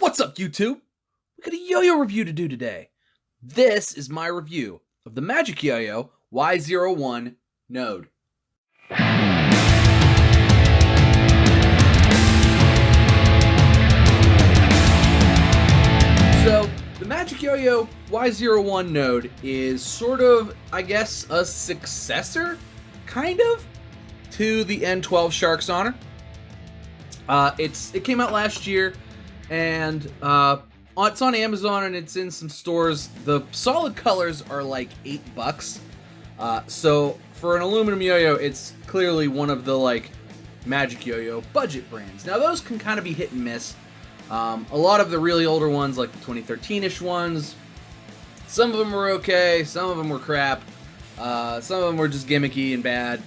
What's up, YouTube? We got a yo-yo review to do today. This is my review of the MagicYoyo Y01 node. So, the MagicYoyo Y01 node is sort of, I guess, a successor, kind of, to the N12 Shark's Honor. It came out last year, and it's on Amazon and it's in some stores. The solid colors are like $8. So for an aluminum yo-yo, it's clearly one of the like MagicYoyo budget brands. Now those can kind of be hit and miss. A lot of the really older ones, like the 2013-ish ones, some of them were okay, some of them were crap, some of them were just gimmicky and bad.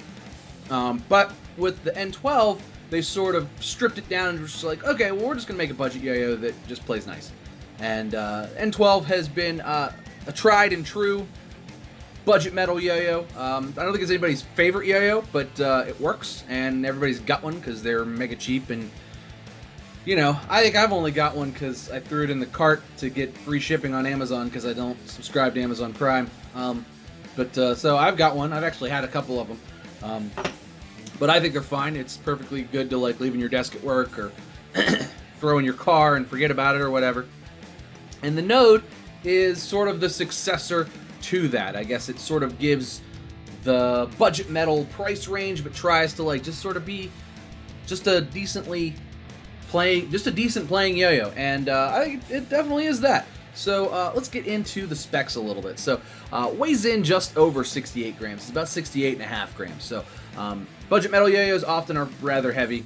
But with the N12, they sort of stripped it down and were just like, okay, well, we're just going to make a budget yo-yo that just plays nice. And N12 has been a tried and true budget metal yo-yo. I don't think it's anybody's favorite yo-yo, but it works, and everybody's got one because they're mega cheap. And, you know, I think I've only got one because I threw it in the cart to get free shipping on Amazon because I don't subscribe to Amazon Prime. So I've got one. I've actually had a couple of them. But I think they're fine. It's perfectly good to like leave in your desk at work or throw in your car and forget about it or whatever. And the node is sort of the successor to that. I guess it sort of gives the budget metal price range, but tries to like just sort of be just a decent playing yo-yo. And I think it definitely is that. So let's get into the specs a little bit. So weighs in just over 68 grams. It's about 68.5 grams. So budget metal yo-yos often are rather heavy.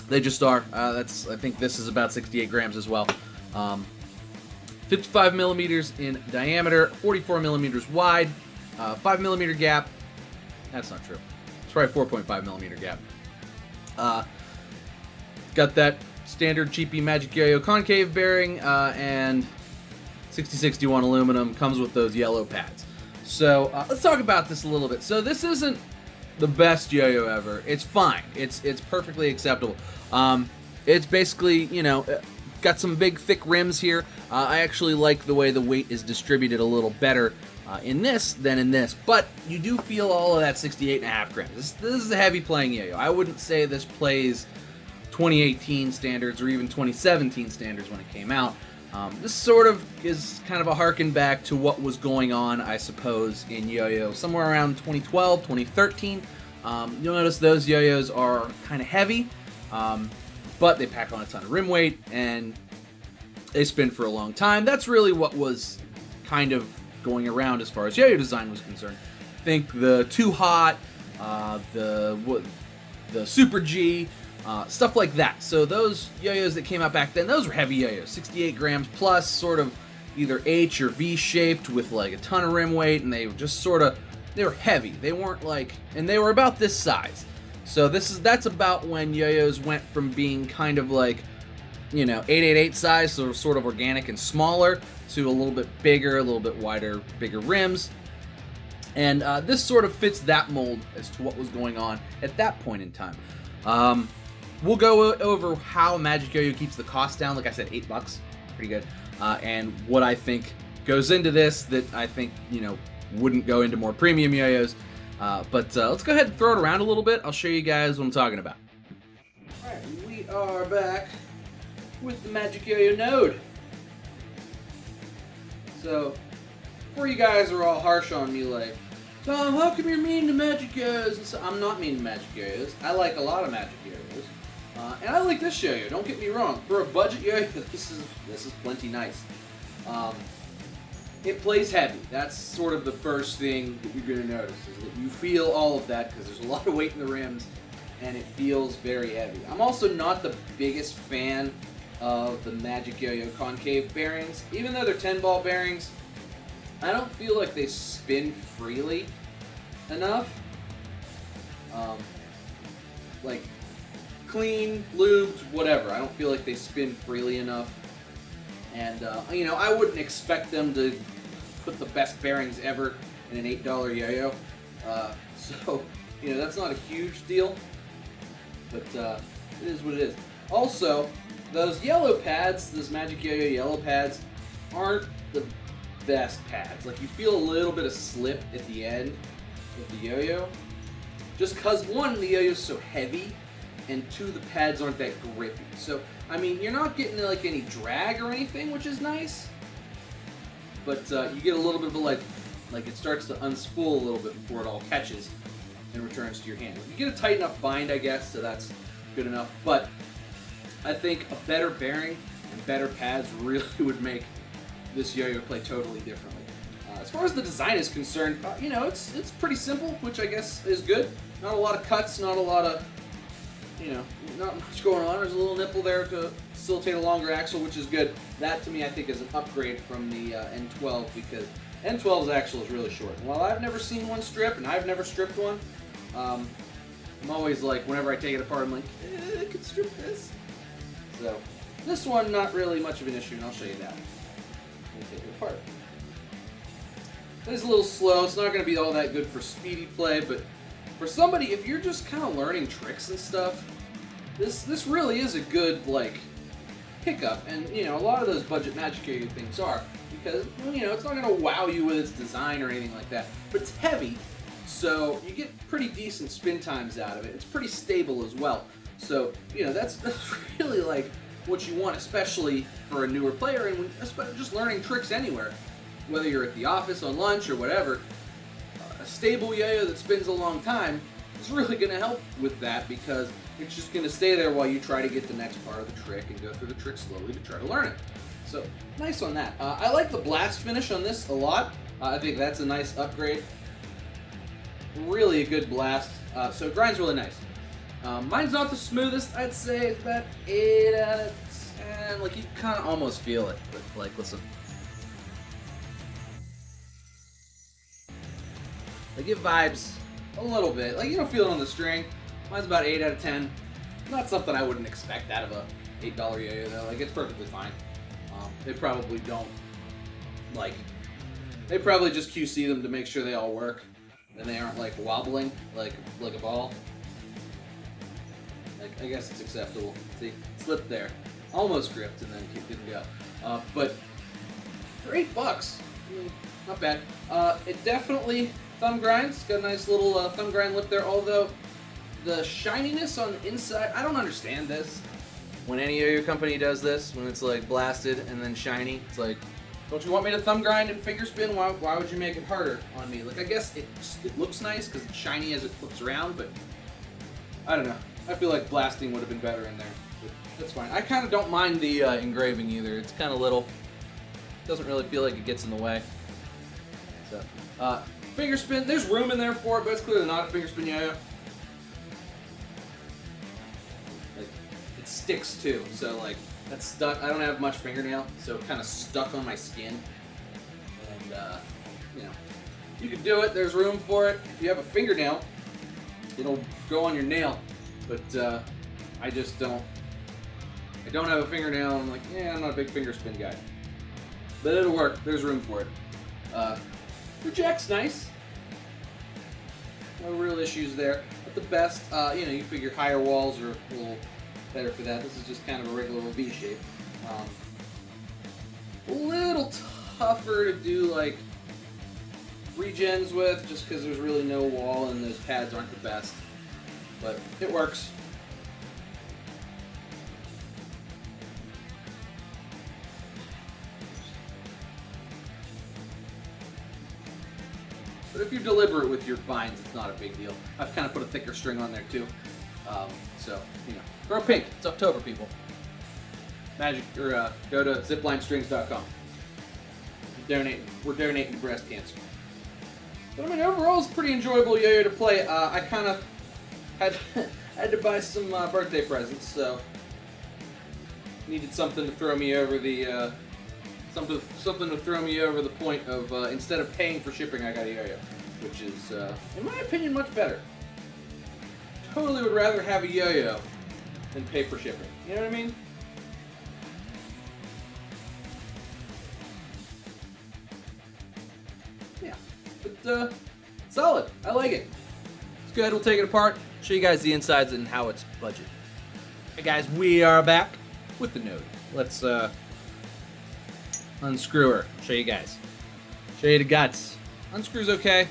They just are. I think this is about 68 grams as well. 55 millimeters in diameter, 44 millimeters wide, 5 millimeter gap. That's not true. It's probably 4.5 millimeter gap. Got that standard cheapy MagicYoyo concave bearing and 6061 aluminum. Comes with those yellow pads. So let's talk about this a little bit. So this isn't the best yo-yo ever. It's fine. It's perfectly acceptable. It's basically, you know, got some big thick rims here. I actually like the way the weight is distributed a little better in this than in this, but you do feel all of that 68.5 grams. This is a heavy playing yo-yo. I wouldn't say this plays 2018 standards or even 2017 standards when it came out. This sort of is kind of a harken back to what was going on, I suppose, in yo-yo somewhere around 2012, 2013. You'll notice those yo-yos are kind of heavy, but they pack on a ton of rim weight and they spin for a long time. That's really what was kind of going around as far as yo-yo design was concerned. Think the Too Hot, the Super G, stuff like that. So those yo-yos that came out back then, those were heavy yo-yos, 68 grams plus, sort of either H or V shaped with like a ton of rim weight, and they were just sort of, they were heavy. They weren't like, and they were about this size. So that's about when yo-yos went from being kind of like, you know, 888 size, so sort of organic and smaller, to a little bit bigger, a little bit wider, bigger rims. And this sort of fits that mold as to what was going on at that point in time. We'll go over how MagicYoyo keeps the cost down. Like I said, $8, pretty good. And what I think goes into this that I think, you know, wouldn't go into more premium yo-yos. But let's go ahead and throw it around a little bit. I'll show you guys what I'm talking about. Alright, we are back with the MagicYoyo node. So, before you guys are all harsh on me like, Tom, how come you're mean to MagicYoyos? And so, I'm not mean to MagicYoyos. I like a lot of MagicYoyos. And I like this yo-yo, don't get me wrong. For a budget yo-yo, this is plenty nice. It plays heavy. That's sort of the first thing that you're going to notice, is that you feel all of that because there's a lot of weight in the rims and it feels very heavy. I'm also not the biggest fan of the MagicYoyo concave bearings. Even though they're 10-ball bearings, I don't feel like they spin freely enough. Like, clean, lubed, whatever. I don't feel like they spin freely enough. And, you know, I wouldn't expect them to put the best bearings ever in an $8 yo-yo. So, you know, that's not a huge deal. But it is what it is. Also, those yellow pads, those MagicYoyo yellow pads, aren't the best pads. Like, you feel a little bit of slip at the end of the yo-yo. Just because, one, the yo-yo's so heavy, and two, the pads aren't that grippy. So, I mean, you're not getting like any drag or anything, which is nice, but you get a little bit of a like it starts to unspool a little bit before it all catches and returns to your hand. You get a tight enough bind, I guess, so that's good enough, but I think a better bearing and better pads really would make this yo-yo play totally differently. As far as the design is concerned, you know, it's pretty simple, which I guess is good. Not a lot of cuts, not a lot of, you know, not much going on. There's a little nipple there to facilitate a longer axle, which is good. That, to me, I think is an upgrade from the N12, because N12's axle is really short. And while I've never seen one strip, and I've never stripped one, I'm always like, whenever I take it apart, I'm like, I could strip this. So, this one, not really much of an issue, and I'll show you that. Let me take it apart. It is a little slow. It's not going to be all that good for speedy play, but for somebody, if you're just kind of learning tricks and stuff, this really is a good, like, pickup. And, you know, a lot of those budget MagicYoyo things are, because, you know, it's not going to wow you with its design or anything like that, but it's heavy, so you get pretty decent spin times out of it. It's pretty stable as well. So, you know, that's really, like, what you want, especially for a newer player, and when, just learning tricks anywhere. Whether you're at the office, on lunch, or whatever, a stable yo-yo that spins a long time is really going to help with that, because it's just going to stay there while you try to get the next part of the trick and go through the trick slowly to try to learn it. So, nice on that. I like the blast finish on this a lot. I think that's a nice upgrade. Really a good blast. So it grinds really nice. Mine's not the smoothest. I'd say it's about 8 out of 10. Like, you kind of almost feel it, but, like, listen. Like, it vibes a little bit. Like, you don't feel it on the string. Mine's about 8 out of 10. Not something I wouldn't expect out of a $8 yo-yo, though. Like, it's perfectly fine. They probably don't, like, they probably just QC them to make sure they all work, and they aren't, like, wobbling like a ball. Like, I guess it's acceptable. See, slipped there. Almost gripped, and then didn't go. But for $8, I mean, not bad. It definitely thumb grinds. It's got a nice little thumb grind lip there, although the shininess on the inside, I don't understand this. When any yo-yo company does this, when it's like blasted and then shiny, it's like, don't you want me to thumb grind and finger spin? Why would you make it harder on me? Like, I guess it looks nice because it's shiny as it flips around, but I don't know. I feel like blasting would have been better in there, but that's fine. I kind of don't mind the engraving either. It's kind of little. Doesn't really feel like it gets in the way. So, finger spin, there's room in there for it, but it's clearly not a finger spin yo-yo. Like, it sticks too, so like, that's stuck. I don't have much fingernail, so it kind of stuck on my skin. And, you know, you can do it, there's room for it. If you have a fingernail, it'll go on your nail, but I just don't. I don't have a fingernail, and I'm like, yeah, I'm not a big finger spin guy. But it'll work, there's room for it. The jack's nice. No real issues there. But the best, you know, you figure higher walls are a little better for that. This is just kind of a regular V shape. A little tougher to do like regens with, just because there's really no wall and those pads aren't the best. But it works. But if you're deliberate with your binds, it's not a big deal. I've kind of put a thicker string on there too. So, you know, grow pink. It's October, people. Go to ziplinestrings.com. We're donating to breast cancer. But I mean, overall, it's a pretty enjoyable yo-yo to play. I kind of had to buy some birthday presents, so needed something to throw me over the something to throw me over the point of instead of paying for shipping, I got a yo-yo, which is, in my opinion, much better. Totally would rather have a yo-yo than pay for shipping. You know what I mean? Yeah, but solid. I like it. It's good. We'll take it apart, show you guys the insides and how it's budget. Hey guys, we are back. with the node. Let's unscrew her. Show you guys. Show you the guts. Unscrew's okay.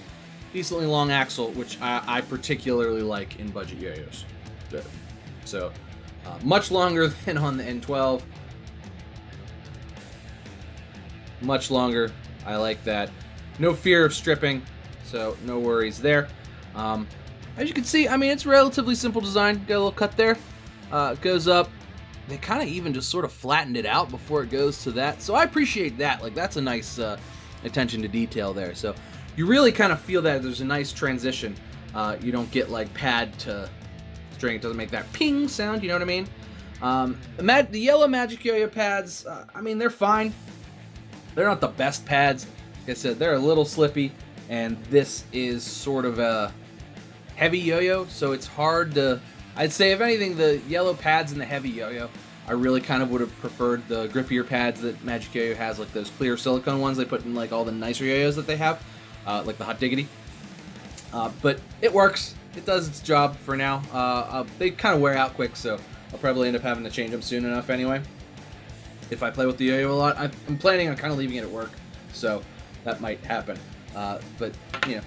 Decently long axle, which I particularly like in budget yo-yos. So, much longer than on the N12. Much longer. I like that. No fear of stripping, so no worries there. As you can see, I mean, it's a relatively simple design. Got a little cut there. It goes up. They kind of even just sort of flattened it out before it goes to that. So I appreciate that. Like, that's a nice attention to detail there. So you really kind of feel that there's a nice transition. You don't get like pad to string. It doesn't make that ping sound, you know what I mean? The yellow MagicYoyo pads, I mean, they're fine. They're not the best pads. Like I said, they're a little slippy, and this is sort of a heavy yo-yo, so it's hard to... I'd say, if anything, the yellow pads and the heavy yo-yo, I really kind of would have preferred the grippier pads that MagicYoyo has, like those clear silicone ones they put in like all the nicer yo-yos that they have, like the Hot Diggity. But it works. It does its job for now. They kind of wear out quick, so I'll probably end up having to change them soon enough anyway. If I play with the yo-yo a lot, I'm planning on kind of leaving it at work, so that might happen. But, you know,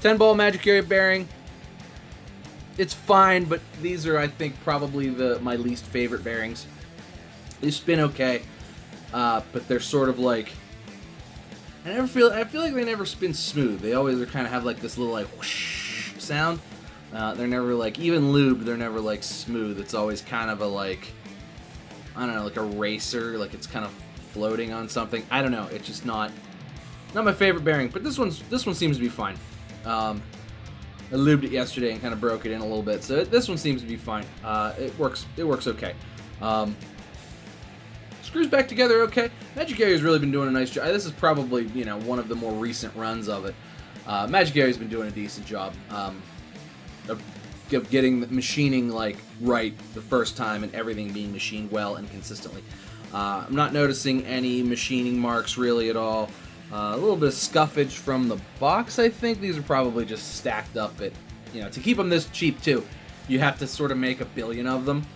10-ball MagicYoyo bearing. It's fine, but these are, I think, probably my least favorite bearings. They spin okay, but they're sort of like... I feel like they never spin smooth. They always kind of have like this little like whoosh sound. They're never like, even lube, they're never like smooth. It's always kind of a like, I don't know, like a racer, like it's kind of floating on something. I don't know. It's just not my favorite bearing, but this one seems to be fine. I lubed it yesterday and kind of broke it in a little bit, so this one seems to be fine. It works okay. Screws back together okay. MagicYoyo's really been doing a nice job. This is probably, you know, one of the more recent runs of it. MagicYoyo's been doing a decent job of getting the machining like right the first time and everything being machined well and consistently. I'm not noticing any machining marks really at all. A little bit of scuffage from the box, I think. These are probably just stacked up at, you know, to keep them this cheap too, you have to sort of make a billion of them.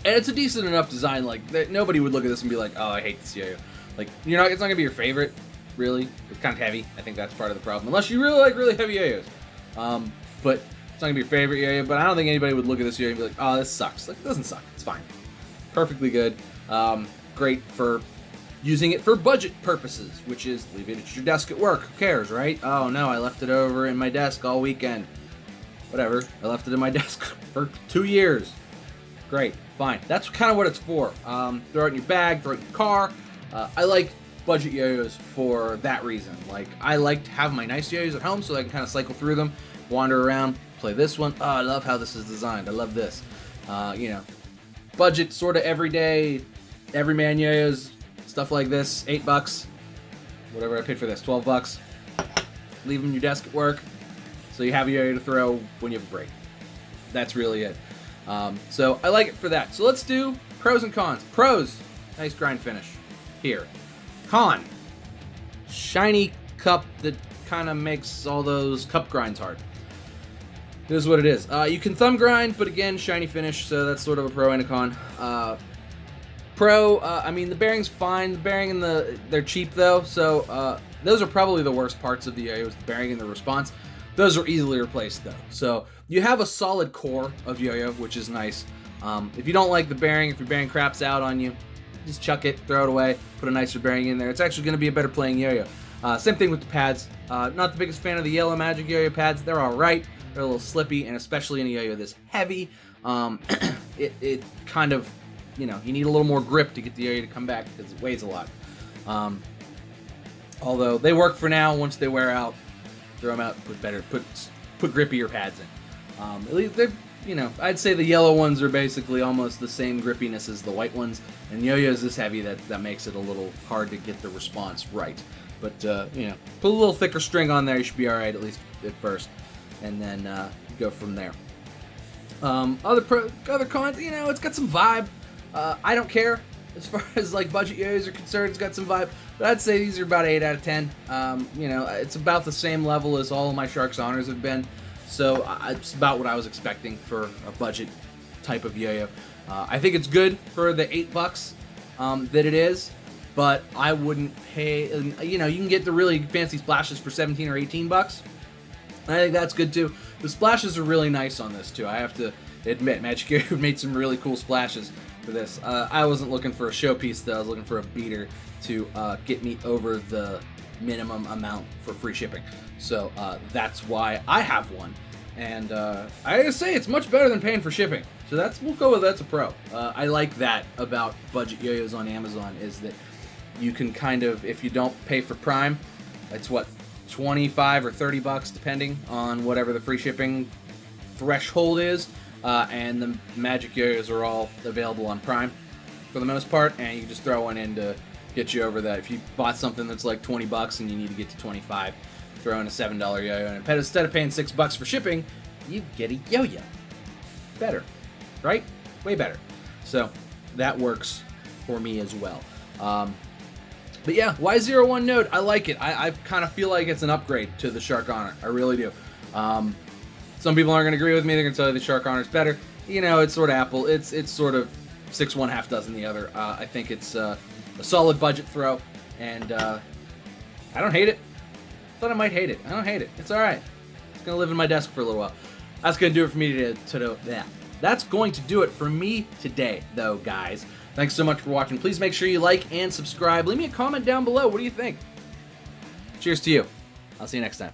And it's a decent enough design, like, that nobody would look at this and be like, oh, I hate this yo-yo. Like, it's not gonna be your favorite, really. It's kind of heavy. I think that's part of the problem. Unless you really like really heavy yo-yos. But it's not gonna be your favorite yo-yo, but I don't think anybody would look at this yo-yo and be like, oh, this sucks. Like, it doesn't suck. It's fine. Perfectly good. Great for using it for budget purposes, which is leave it at your desk at work. Who cares, right? Oh no, I left it over in my desk all weekend. Whatever. I left it in my desk for 2 years. Great. Fine. That's kind of what it's for. Throw it in your bag, throw it in your car. I like budget yo-yos for that reason. Like, I like to have my nice yo-yos at home so I can kind of cycle through them, wander around, play this one. Oh, I love how this is designed. I love this. You know, budget sort of everyday, everyman yo-yos. Stuff like this, $8, whatever I paid for this, $12. Leave them in your desk at work, so you have a yo-yo to throw when you have a break. That's really it. So I like it for that. So let's do pros and cons. Pros, nice grind finish here. Con, shiny cup that kind of makes all those cup grinds hard. It is what it is. You can thumb grind, but again, shiny finish, so that's sort of a pro and a con. Pro, I mean, the bearing's fine. The bearing and they're cheap though, so those are probably the worst parts of the yo-yos, the bearing and the response. Those are easily replaced though. So you have a solid core of yo-yo, which is nice. If you don't like the bearing, if your bearing craps out on you, just chuck it, throw it away, put a nicer bearing in there. It's actually going to be a better playing yo-yo. Same thing with the pads. Not the biggest fan of the yellow MagicYoyo pads. They're all right. They're a little slippy, and especially in a yo-yo this heavy, it kind of, you know, you need a little more grip to get the yo-yo to come back because it weighs a lot. Although they work for now. Once they wear out, throw them out and put grippier pads in. At least they're, you know, I'd say the yellow ones are basically almost the same grippiness as the white ones, and yo-yo's this heavy that makes it a little hard to get the response right. But you know, put a little thicker string on there, you should be all right at least at first, and then go from there. Other cons, you know, it's got some vibe. I don't care as far as like budget yo-yos are concerned. It's got some vibe, but I'd say these are about 8 out of 10. You know, it's about the same level as all of my Sharks Honors have been, so it's about what I was expecting for a budget type of yo-yo. I think it's good for the $8 that it is, but I wouldn't pay. You know, you can get the really fancy splashes for 17 or 18 bucks. I think that's good too. The splashes are really nice on this too. I have to admit, MagicYoyo made some really cool splashes for this. I wasn't looking for a showpiece though. I was looking for a beater to get me over the minimum amount for free shipping. So that's why I have one. And I gotta say, it's much better than paying for shipping. So we'll go with that's a pro. I like that about budget yo-yos on Amazon, is that you can kind of, if you don't pay for Prime, it's what, 25 or 30 bucks depending on whatever the free shipping threshold is. And the MagicYoyos are all available on Prime for the most part, and you just throw one in to get you over that. If you bought something that's like 20 bucks and you need to get to 25, throw in a $7 yo-yo, and instead of paying $6 for shipping, you get a yo-yo. Better, right? Way better. So that works for me as well. But yeah, Y01 node, I like it. I kind of feel like it's an upgrade to the Shark Honor. I really do. Some people aren't going to agree with me. They're going to tell you the Shark Honor is better. You know, it's sort of Apple. It's sort of 6 one, half dozen the other. I think it's a solid budget throw, and I don't hate it. Thought I might hate it. I don't hate it. It's all right. It's going to live in my desk for a little while. That's going to do it for me today. That's going to do it for me today, though, guys. Thanks so much for watching. Please make sure you like and subscribe. Leave me a comment down below. What do you think? Cheers to you. I'll see you next time.